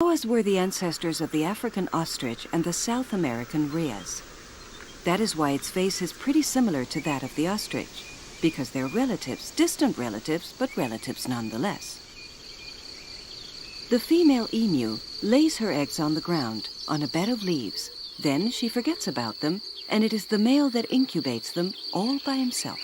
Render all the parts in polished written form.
Moas were the ancestors of the African ostrich and the South American rheas. That is why its face is pretty similar to that of the ostrich, because they're relatives, distant relatives, but relatives nonetheless. The female emu lays her eggs on the ground, on a bed of leaves. Then she forgets about them, and it is the male that incubates them all by himself.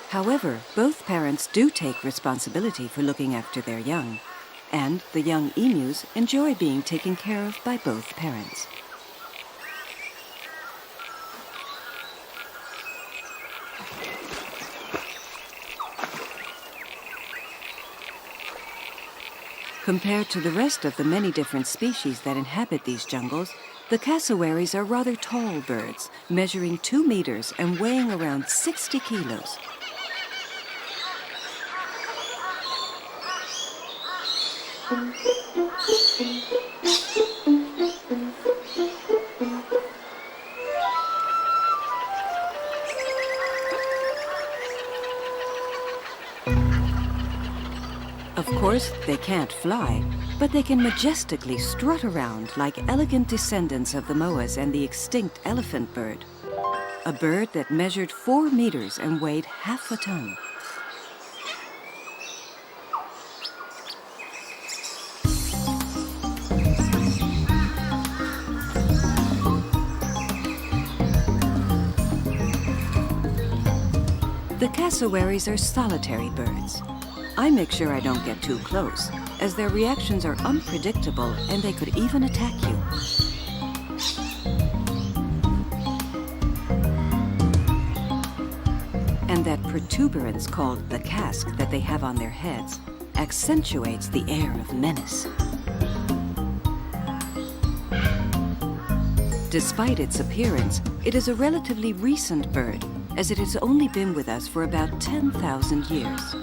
However, both parents do take responsibility for looking after their young, and the young emus enjoy being taken care of by both parents. Compared to the rest of the many different species that inhabit these jungles, the cassowaries are rather tall birds, measuring 2 meters and weighing around 60 kilos. Of course, they can't fly, but they can majestically strut around like elegant descendants of the Moas and the extinct elephant bird. A bird that measured 4 meters and weighed half a ton. The cassowaries are solitary birds. I make sure I don't get too close, as their reactions are unpredictable and they could even attack you. And that protuberance called the casque that they have on their heads accentuates the air of menace. Despite its appearance, it is a relatively recent bird, as it has only been with us for about 10,000 years.